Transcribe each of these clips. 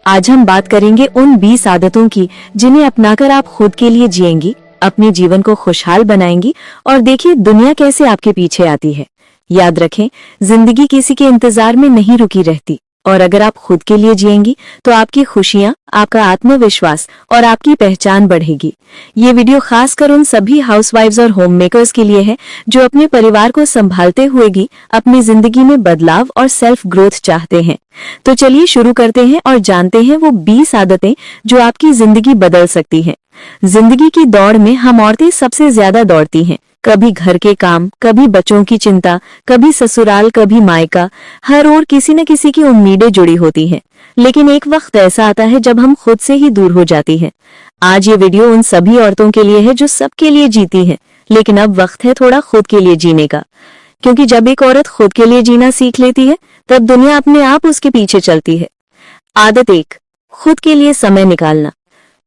आज हम बात करेंगे उन 20 आदतों की जिन्हें अपनाकर आप खुद के लिए जिएंगी, अपने जीवन को खुशहाल बनाएंगी और देखिए दुनिया कैसे आपके पीछे आती है। याद रखें, जिंदगी किसी के इंतजार में नहीं रुकी रहती और अगर आप खुद के लिए जिएंगी तो आपकी खुशियां, आपका आत्मविश्वास और आपकी पहचान बढ़ेगी। ये वीडियो खासकर उन सभी हाउसवाइफ्स और होममेकर्स के लिए है जो अपने परिवार को संभालते हुए भी अपनी जिंदगी में बदलाव और सेल्फ ग्रोथ चाहते हैं। तो चलिए शुरू करते हैं और जानते हैं वो 20 आदतें जो आपकी जिंदगी बदल सकती हैं। जिंदगी की दौड़ में हम औरतें सबसे ज्यादा दौड़ती हैं। कभी घर के काम, कभी बच्चों की चिंता, कभी ससुराल, कभी मायका, हर ओर किसी न किसी की उम्मीदें जुड़ी होती हैं। लेकिन एक वक्त ऐसा आता है जब हम खुद से ही दूर हो जाती हैं। आज ये वीडियो उन सभी औरतों के लिए है जो सबके लिए जीती हैं, लेकिन अब वक्त है थोड़ा खुद के लिए जीने का। क्योंकि जब एक औरत खुद के लिए जीना सीख लेती है तब दुनिया अपने आप उसके पीछे चलती है। आदत 1, खुद के लिए समय निकालना।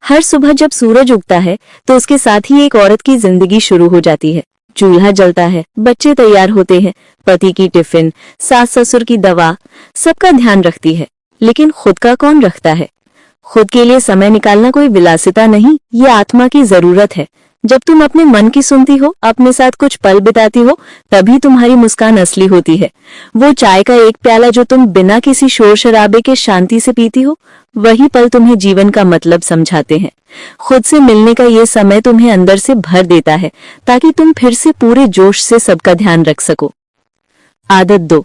हर सुबह जब सूरज उगता है तो उसके साथ ही एक औरत की जिंदगी शुरू हो जाती है। चूल्हा जलता है, बच्चे तैयार होते हैं, पति की टिफिन, सास ससुर की दवा, सबका ध्यान रखती है। लेकिन खुद का कौन रखता है? खुद के लिए समय निकालना कोई विलासिता नहीं, ये आत्मा की जरूरत है। जब तुम अपने मन की सुनती हो, अपने साथ कुछ पल बिताती हो, तभी तुम्हारी मुस्कान असली होती है। वो चाय का एक प्याला जो तुम बिना किसी शोर शराबे के शांति से पीती हो, वही पल तुम्हें जीवन का मतलब समझाते हैं। खुद से मिलने का ये समय तुम्हें अंदर से भर देता है ताकि तुम फिर से पूरे जोश से सबका ध्यान रख सको। आदत 2,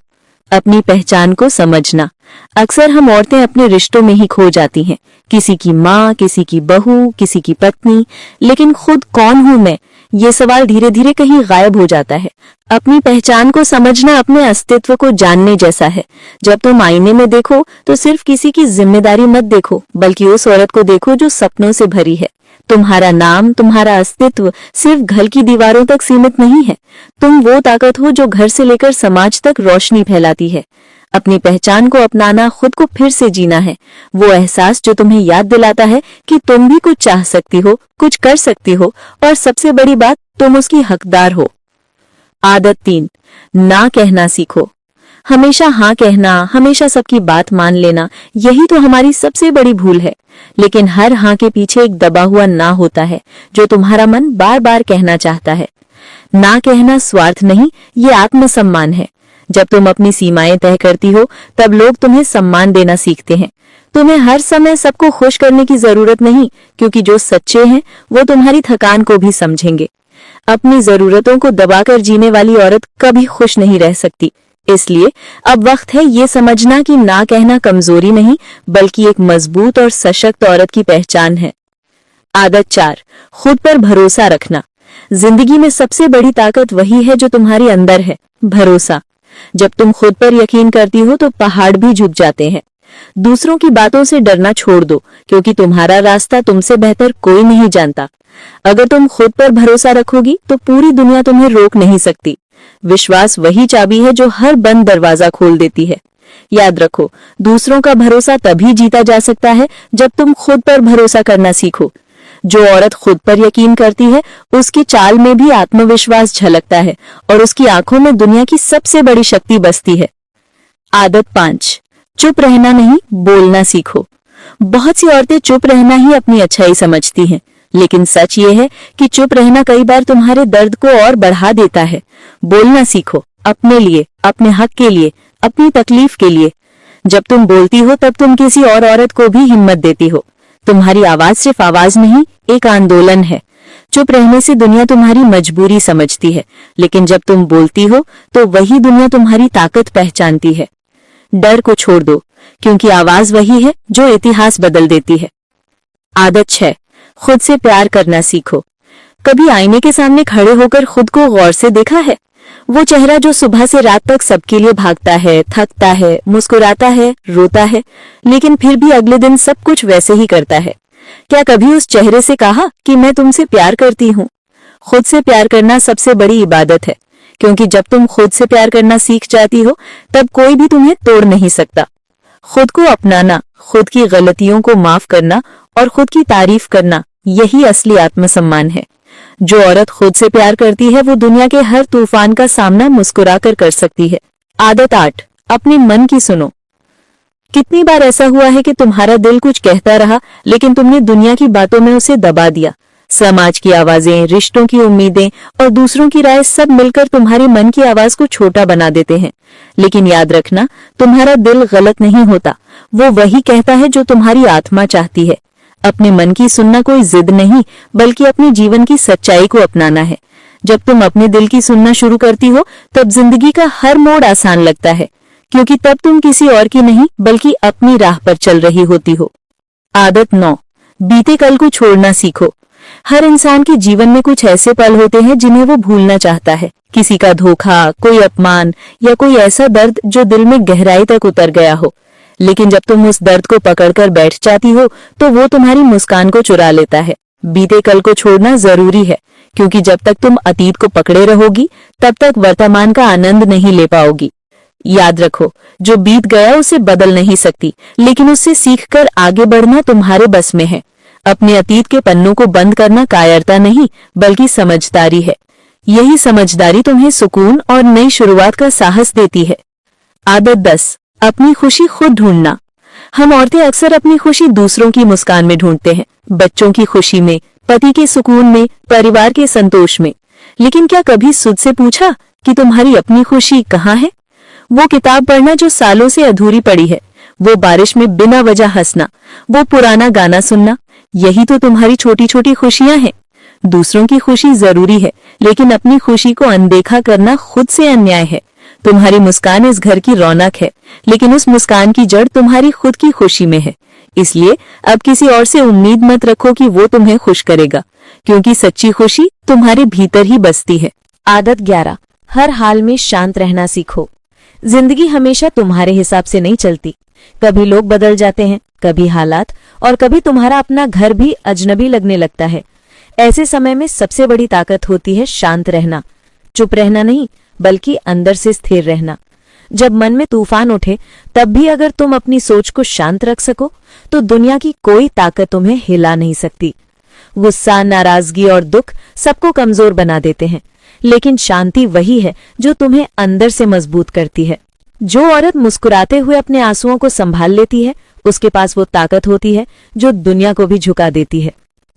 अपनी पहचान को समझना। अक्सर हम औरतें अपने रिश्तों में ही खो जाती हैं, किसी की माँ, किसी की बहू, किसी की पत्नी, लेकिन खुद कौन हूं मैं, ये सवाल धीरे धीरे कहीं गायब हो जाता है। अपनी पहचान को समझना अपने अस्तित्व को जानने जैसा है। जब तुम आईने में देखो तो सिर्फ किसी की जिम्मेदारी मत देखो, बल्कि उस औरत को देखो जो सपनों से भरी है। तुम्हारा नाम, तुम्हारा अस्तित्व सिर्फ घर की दीवारों तक सीमित नहीं है। तुम वो ताकत हो जो घर से लेकर समाज तक रोशनी फैलाती है। अपनी पहचान को अपनाना खुद को फिर से जीना है। वो एहसास जो तुम्हें याद दिलाता है कि तुम भी कुछ चाह सकती हो, कुछ कर सकती हो और सबसे बड़ी बात, तुम उसकी हकदार हो। आदत 3, ना कहना सीखो। हमेशा हाँ कहना, हमेशा सबकी बात मान लेना, यही तो हमारी सबसे बड़ी भूल है। लेकिन हर हाँ के पीछे एक दबा हुआ ना होता है जो तुम्हारा मन बार बार कहना चाहता है। ना कहना स्वार्थ नहीं, ये आत्मसम्मान है। जब तुम अपनी सीमाएं तय करती हो तब लोग तुम्हें सम्मान देना सीखते हैं। तुम्हें हर समय सबको खुश करने की जरूरत नहीं, क्योंकि जो सच्चे हैं वो तुम्हारी थकान को भी समझेंगे। अपनी जरूरतों को दबाकर जीने वाली औरत कभी खुश नहीं रह सकती। इसलिए अब वक्त है ये समझना कि ना कहना कमजोरी नहीं, बल्कि एक मजबूत और सशक्त औरत की पहचान है। आदत 4, खुद पर भरोसा रखना। जिंदगी में सबसे बड़ी ताकत वही है जो तुम्हारे अंदर है, भरोसा। जब तुम खुद पर यकीन करती हो तो पहाड़ भी झुक जाते हैं। दूसरों की बातों से डरना छोड़ दो, क्योंकि तुम्हारा रास्ता तुमसे बेहतर कोई नहीं जानता। अगर तुम खुद पर भरोसा रखोगी तो पूरी दुनिया तुम्हें रोक नहीं सकती। विश्वास वही चाबी है जो हर बंद दरवाजा खोल देती है। याद रखो, दूसरों का भरोसा तभी जीता जा सकता है जब तुम खुद पर भरोसा करना सीखो। जो औरत खुद पर यकीन करती है उसकी चाल में भी आत्मविश्वास झलकता है और उसकी आंखों में दुनिया की सबसे बड़ी शक्ति बसती है। आदत 5, चुप रहना नहीं, बोलना सीखो। बहुत सी औरतें चुप रहना ही अपनी अच्छाई समझती हैं, लेकिन सच ये है कि चुप रहना कई बार तुम्हारे दर्द को और बढ़ा देता है। बोलना सीखो, अपने लिए, अपने हक के लिए, अपनी तकलीफ के लिए। जब तुम बोलती हो तब तुम किसी और औरत को भी हिम्मत देती हो। तुम्हारी आवाज सिर्फ आवाज नहीं, एक आंदोलन है। चुप रहने से दुनिया तुम्हारी मजबूरी समझती है, लेकिन जब तुम बोलती हो तो वही दुनिया तुम्हारी ताकत पहचानती है। डर को छोड़ दो, क्योंकि आवाज वही है जो इतिहास बदल देती है। आदत 6, खुद से प्यार करना सीखो। कभी आईने के सामने खड़े होकर खुद को गौर से देखा है? वो चेहरा जो सुबह से रात तक सबके लिए भागता है, थकता है, मुस्कुराता है, रोता है, लेकिन फिर भी अगले दिन सब कुछ वैसे ही करता है। क्या कभी उस चेहरे से कहा कि मैं तुमसे प्यार करती हूँ? खुद से प्यार करना सबसे बड़ी इबादत है, क्योंकि जब तुम खुद से प्यार करना सीख जाती हो तब कोई भी तुम्हें तोड़ नहीं सकता। खुद को अपनाना, खुद की गलतियों को माफ करना और खुद की तारीफ करना, यही असली आत्मसम्मान है। जो औरत खुद से प्यार करती है वो दुनिया के हर तूफान का सामना मुस्कुराकर कर सकती है। आदत 8, अपने मन की सुनो। कितनी बार ऐसा हुआ है कि तुम्हारा दिल कुछ कहता रहा, लेकिन तुमने दुनिया की बातों में उसे दबा दिया। समाज की आवाजें, रिश्तों की उम्मीदें और दूसरों की राय सब मिलकर तुम्हारे मन की आवाज को छोटा बना देते हैं। लेकिन याद रखना, तुम्हारा दिल गलत नहीं होता, वो वही कहता है जो तुम्हारी आत्मा चाहती है। अपने मन की सुनना कोई जिद नहीं, बल्कि अपने जीवन की सच्चाई को अपनाना है। जब तुम अपने दिल की सुनना शुरू करती हो, तब जिंदगी का हर मोड़ आसान लगता है, क्योंकि तब तुम किसी और की नहीं बल्कि अपनी राह पर चल रही होती हो। आदत 9, बीते कल को छोड़ना सीखो। हर इंसान के जीवन में कुछ ऐसे पल होते हैं जिन्हें वो भूलना चाहता है। किसी का धोखा, कोई अपमान या कोई ऐसा दर्द जो दिल में गहराई तक उतर गया हो। लेकिन जब तुम उस दर्द को पकड़कर बैठ जाती हो, तो वो तुम्हारी मुस्कान को चुरा लेता है। बीते कल को छोड़ना जरूरी है, क्योंकि जब तक तुम अतीत को पकड़े रहोगी, तब तक वर्तमान का आनंद नहीं ले पाओगी। याद रखो, जो बीत गया उसे बदल नहीं सकती, लेकिन उससे सीखकर आगे बढ़ना तुम्हारे बस में है। अपने अतीत के पन्नों को बंद करना कायरता नहीं, बल्कि समझदारी है। यही समझदारी तुम्हें सुकून और नई शुरुआत का साहस देती है। आदत 10, अपनी खुशी खुद ढूंढना। हम औरतें अक्सर अपनी खुशी दूसरों की मुस्कान में ढूंढते हैं, बच्चों की खुशी में, पति के सुकून में, परिवार के संतोष में। लेकिन क्या कभी खुद से पूछा कि तुम्हारी अपनी खुशी कहाँ है? वो किताब पढ़ना जो सालों से अधूरी पड़ी है, वो बारिश में बिना वजह हंसना, वो पुराना गाना सुनना, यही तो तुम्हारी छोटी छोटी खुशियां हैं। दूसरों की खुशी जरूरी है, लेकिन अपनी खुशी को अनदेखा करना खुद से अन्याय है। तुम्हारी मुस्कान इस घर की रौनक है, लेकिन उस मुस्कान की जड़ तुम्हारी खुद की खुशी में है। इसलिए अब किसी और से उम्मीद मत रखो कि वो तुम्हें खुश करेगा, क्योंकि सच्ची खुशी तुम्हारे भीतर ही बसती है। आदत 11, हर हाल में शांत रहना सीखो। जिंदगी हमेशा तुम्हारे हिसाब से नहीं चलती। कभी लोग बदल जाते हैं, कभी हालात, और कभी तुम्हारा अपना घर भी अजनबी लगने लगता है। ऐसे समय में सबसे बड़ी ताकत होती है शांत रहना। चुप रहना नहीं, बल्कि अंदर से स्थिर रहना। जब मन में तूफान उठे, तब भी अगर तुम अपनी सोच को शांत रख सको, तो दुनिया की कोई ताकत तुम्हें हिला नहीं सकती। गुस्सा, नाराजगी और दुख सबको कमजोर बना देते हैं, लेकिन शांति वही है जो तुम्हें अंदर से मजबूत करती है। जो औरत मुस्कुराते हुए अपने आंसुओं को संभाल लेती है, उसके पास वो ताकत होती है जो दुनिया को भी झुका देती है।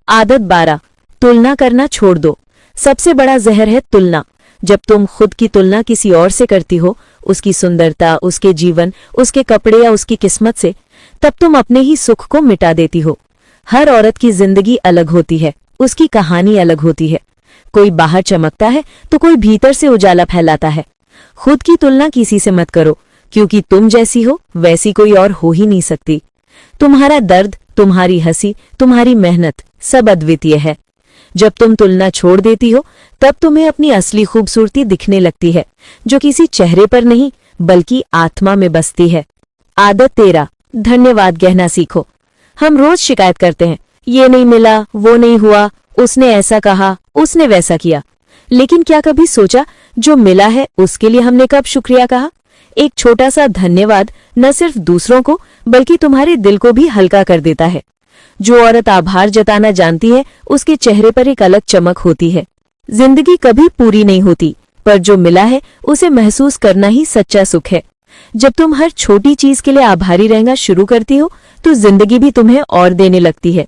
आदत 12, तुलना करना छोड़ दो। सबसे बड़ा जहर है तुलना। जब तुम खुद की तुलना किसी और से करती हो, उसकी सुंदरता, उसके जीवन, उसके कपड़े या उसकी किस्मत से, तब तुम अपने ही सुख को मिटा देती हो। हर औरत की जिंदगी अलग होती है, उसकी कहानी अलग होती है। कोई बाहर चमकता है तो कोई भीतर से उजाला फैलाता है। खुद की तुलना किसी से मत करो, क्योंकि तुम जैसी हो वैसी कोई और हो ही नहीं सकती। तुम्हारा दर्द, तुम्हारी हंसी, तुम्हारी मेहनत सब अद्वितीय है। जब तुम तुलना छोड़ देती हो, तब तुम्हें अपनी असली खूबसूरती दिखने लगती है, जो किसी चेहरे पर नहीं बल्कि आत्मा में बसती है। आदत 13, धन्यवाद कहना सीखो। हम रोज शिकायत करते हैं, ये नहीं मिला, वो नहीं हुआ, उसने ऐसा कहा, उसने वैसा किया। लेकिन क्या कभी सोचा, जो मिला है उसके लिए हमने कब शुक्रिया कहा? एक छोटा सा धन्यवाद न सिर्फ दूसरों को बल्कि तुम्हारे दिल को भी हल्का कर देता है। जो औरत आभार जताना जानती है, उसके चेहरे पर एक अलग चमक होती है। जिंदगी कभी पूरी नहीं होती, पर जो मिला है उसे महसूस करना ही सच्चा सुख है। जब तुम हर छोटी चीज के लिए आभारी रहना शुरू करती हो, तो जिंदगी भी तुम्हें और देने लगती है।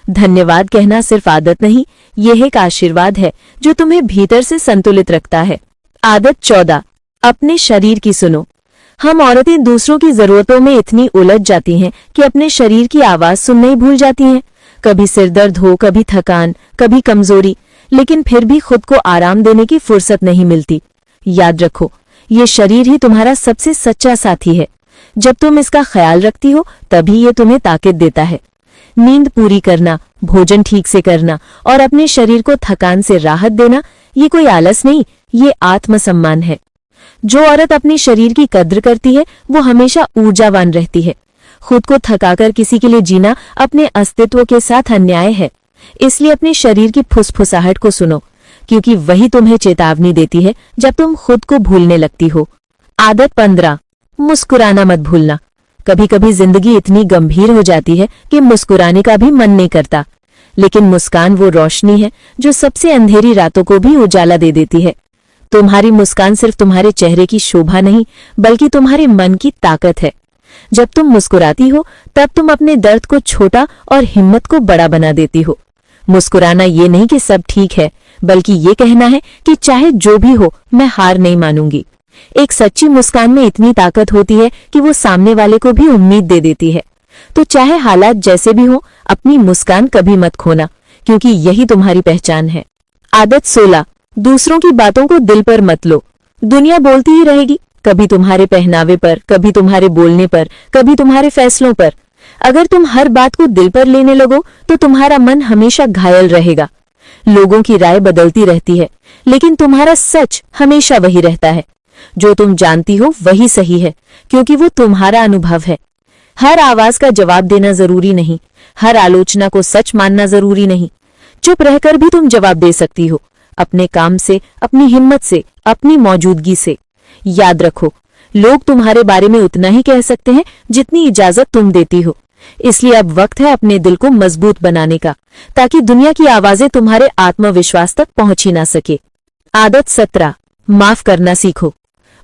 धन्यवाद कहना सिर्फ आदत नहीं, यह एक आशीर्वाद है जो तुम्हें भीतर से संतुलित रखता है। आदत 14, अपने शरीर की सुनो। हम औरतें दूसरों की जरूरतों में इतनी उलझ जाती हैं कि अपने शरीर की आवाज सुनना ही भूल जाती हैं। कभी सिर दर्द हो, कभी थकान, कभी कमजोरी, लेकिन फिर भी खुद को आराम देने की फुर्सत नहीं मिलती। याद रखो, ये शरीर ही तुम्हारा सबसे सच्चा साथी है। जब तुम इसका ख्याल रखती हो, तभी ये तुम्हें ताकत देता है। नींद पूरी करना, भोजन ठीक से करना और अपने शरीर को थकान से राहत देना, ये कोई आलस नहीं, ये आत्मसम्मान है। जो औरत अपने शरीर की कद्र करती है, वो हमेशा ऊर्जावान रहती है। खुद को थकाकर किसी के लिए जीना अपने अस्तित्व के साथ अन्याय है। इसलिए अपने शरीर की फुसफुसाहट को सुनो, क्योंकि वही तुम्हें चेतावनी देती है जब तुम खुद को भूलने लगती हो। आदत 15, मुस्कुराना मत भूलना। कभी कभी जिंदगी इतनी गंभीर हो जाती है कि मुस्कुराने का भी मन नहीं करता, लेकिन मुस्कान वो रोशनी है जो सबसे अंधेरी रातों को भी उजाला दे देती है। तुम्हारी मुस्कान सिर्फ तुम्हारे चेहरे की शोभा नहीं, बल्कि तुम्हारे मन की ताकत है। जब तुम मुस्कुराती हो, तब तुम अपने दर्द को छोटा और हिम्मत को बड़ा बना देती हो। मुस्कुराना ये नहीं कि सब ठीक है, बल्कि ये कहना है कि चाहे जो भी हो, मैं हार नहीं मानूंगी। एक सच्ची मुस्कान में इतनी ताकत होती है कि वो सामने वाले को भी उम्मीद दे देती है। तो चाहे हालात जैसे भी हो, अपनी मुस्कान कभी मत खोना, क्योंकि यही तुम्हारी पहचान है। आदत 16, दूसरों की बातों को दिल पर मत लो। दुनिया बोलती ही रहेगी, कभी तुम्हारे पहनावे पर, कभी तुम्हारे बोलने पर, कभी तुम्हारे फैसलों पर। अगर तुम हर बात को दिल पर लेने लगो तो तुम्हारा मन हमेशा घायल रहेगा। लोगों की राय बदलती रहती है, लेकिन तुम्हारा सच हमेशा वही रहता है। जो तुम जानती हो वही सही है, क्योंकि वो तुम्हारा अनुभव है। हर आवाज का जवाब देना जरूरी नहीं, हर आलोचना को सच मानना जरूरी नहीं। चुप रहकर भी तुम जवाब दे सकती हो, अपने काम से, अपनी हिम्मत से, अपनी मौजूदगी से। याद रखो, लोग तुम्हारे बारे में उतना ही कह सकते हैं जितनी इजाजत तुम देती हो। इसलिए अब वक्त है अपने दिल को मजबूत बनाने का, ताकि दुनिया की आवाजें तुम्हारे आत्मविश्वास तक पहुंच ही ना सके। आदत 17, माफ करना सीखो।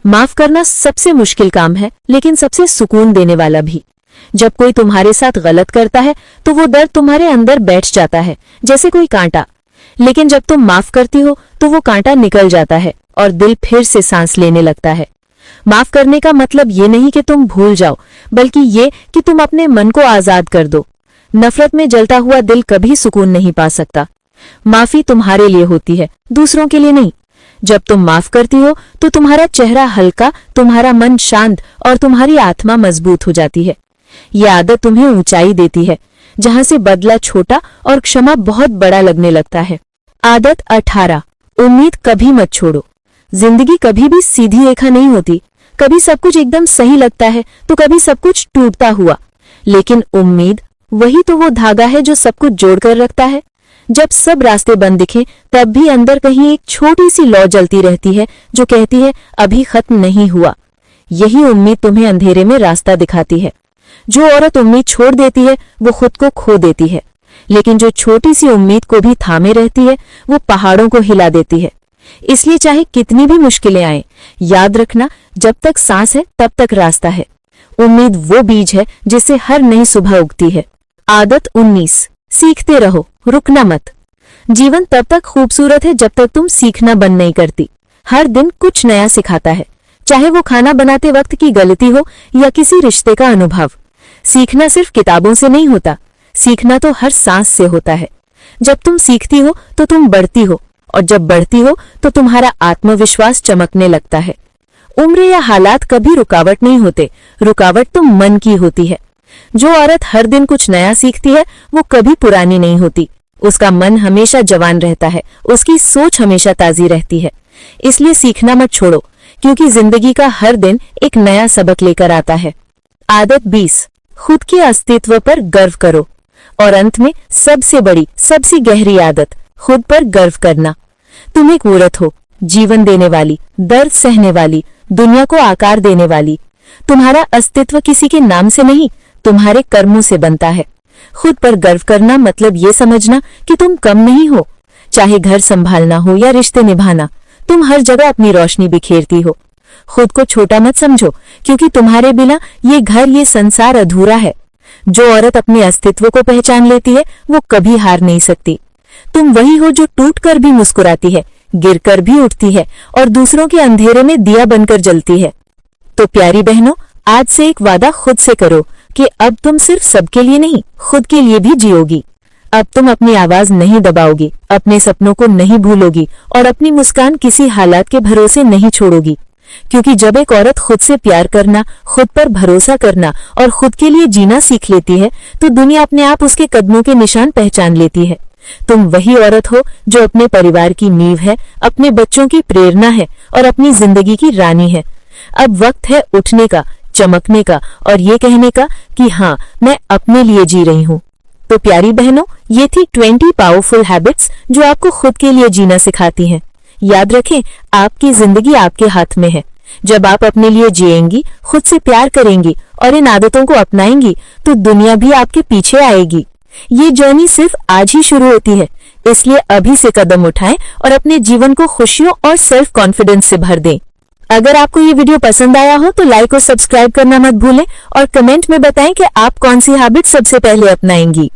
माफ करना सबसे मुश्किल काम है, लेकिन सबसे सुकून देने वाला भी। जब कोई तुम्हारे साथ गलत करता है तो वो दर्द तुम्हारे अंदर बैठ जाता है, जैसे कोई कांटा। लेकिन जब तुम माफ करती हो तो वो कांटा निकल जाता है और दिल फिर से सांस लेने लगता है। माफ करने का मतलब ये नहीं कि तुम भूल जाओ, बल्कि ये कि तुम अपने मन को आजाद कर दो। नफरत में जलता हुआ दिल कभी सुकून नहीं पा सकता। माफी तुम्हारे लिए होती है, दूसरों के लिए नहीं। जब तुम माफ करती हो तो तुम्हारा चेहरा हल्का, तुम्हारा मन शांत और तुम्हारी आत्मा मजबूत हो जाती है। यह आदत तुम्हें ऊंचाई देती है, जहां से बदला छोटा और क्षमा बहुत बड़ा लगने लगता है। आदत 18, उम्मीद कभी मत छोड़ो। जिंदगी कभी भी सीधी रेखा नहीं होती। कभी सब कुछ एकदम सही लगता है तो कभी सब कुछ टूटता हुआ। लेकिन उम्मीद वही तो वो धागा है जो सब कुछ जोड़कर रखता है। जब सब रास्ते बंद दिखें, तब भी अंदर कहीं एक छोटी सी लौ जलती रहती है जो कहती है अभी खत्म नहीं हुआ। यही उम्मीद तुम्हें अंधेरे में रास्ता दिखाती है। जो औरत उम्मीद छोड़ देती है वो खुद को खो देती है, लेकिन जो छोटी सी उम्मीद को भी थामे रहती है वो पहाड़ों को हिला देती है। इसलिए चाहे कितनी भी मुश्किलें आए, याद रखना, जब तक सांस है तब तक रास्ता है। उम्मीद वो बीज है जिससे हर नई सुबह उगती है। आदत 19, सीखते रहो, रुकना मत। जीवन तब तक खूबसूरत है जब तक तुम सीखना बंद नहीं करती। हर दिन कुछ नया सिखाता है, चाहे वो खाना बनाते वक्त की गलती हो या किसी रिश्ते का अनुभव। सीखना सिर्फ किताबों से नहीं होता, सीखना तो हर सांस से होता है। जब तुम सीखती हो तो तुम बढ़ती हो, और जब बढ़ती हो तो तुम्हारा आत्मविश्वास चमकने लगता है। उम्र या हालात कभी रुकावट नहीं होते, रुकावट तो मन की होती है। जो औरत हर दिन कुछ नया सीखती है वो कभी पुरानी नहीं होती। उसका मन हमेशा जवान रहता है, उसकी सोच हमेशा ताजी रहती है। इसलिए सीखना मत छोड़ो, क्योंकि जिंदगी का हर दिन एक नया सबक लेकर आता है। आदत 20, खुद के अस्तित्व पर गर्व करो। और अंत में सबसे बड़ी, सबसे गहरी आदत, खुद पर गर्व करना। तुम एक औरत हो, जीवन देने वाली, दर्द सहने वाली, दुनिया को आकार देने वाली। तुम्हारा अस्तित्व किसी के नाम से नहीं, तुम्हारे कर्मों से बनता है। खुद पर गर्व करना मतलब ये समझना कि तुम कम नहीं हो। चाहे घर संभालना हो या रिश्ते निभाना, तुम हर जगह अपनी रोशनी बिखेरती हो। खुद को छोटा मत समझो, क्योंकि तुम्हारे बिना ये घर, ये संसार अधूरा है। जो औरत अपने अस्तित्व को पहचान लेती है वो कभी हार नहीं सकती। तुम वही हो जो टूटकर भी मुस्कुराती है, गिरकर भी उठती है और दूसरों के अंधेरे में दिया बनकर जलती है। तो प्यारी बहनों, आज से एक वादा खुद से करो कि अब तुम सिर्फ सबके लिए नहीं, खुद के लिए भी जियोगी। अब तुम अपनी आवाज नहीं दबाओगी, अपने सपनों को नहीं भूलोगी और अपनी मुस्कान किसी हालात के भरोसे नहीं छोड़ोगी। क्योंकि जब एक औरत खुद से प्यार करना, खुद पर भरोसा करना और खुद के लिए जीना सीख लेती है, तो दुनिया अपने आप उसके कदमों के निशान पहचान लेती है। तुम वही औरत हो जो अपने परिवार की नींव है, अपने बच्चों की प्रेरणा है और अपनी जिंदगी की रानी है। अब वक्त है उठने का, चमकने का और ये कहने का कि हाँ, मैं अपने लिए जी रही हूँ। तो प्यारी बहनों, ये थी 20 पावरफुल हैबिट्स जो आपको खुद के लिए जीना सिखाती हैं। याद रखें, आपकी जिंदगी आपके हाथ में है। जब आप अपने लिए जिएंगी, खुद से प्यार करेंगी और इन आदतों को अपनाएंगी, तो दुनिया भी आपके पीछे आएगी। ये जर्नी सिर्फ आज ही शुरू होती है, इसलिए अभी से कदम उठाएं और अपने जीवन को खुशियों और सेल्फ कॉन्फिडेंस से भर दें। अगर आपको ये वीडियो पसंद आया हो तो लाइक और सब्सक्राइब करना मत भूलें और कमेंट में बताएं कि आप कौन सी हैबिट सबसे पहले अपनाएंगी।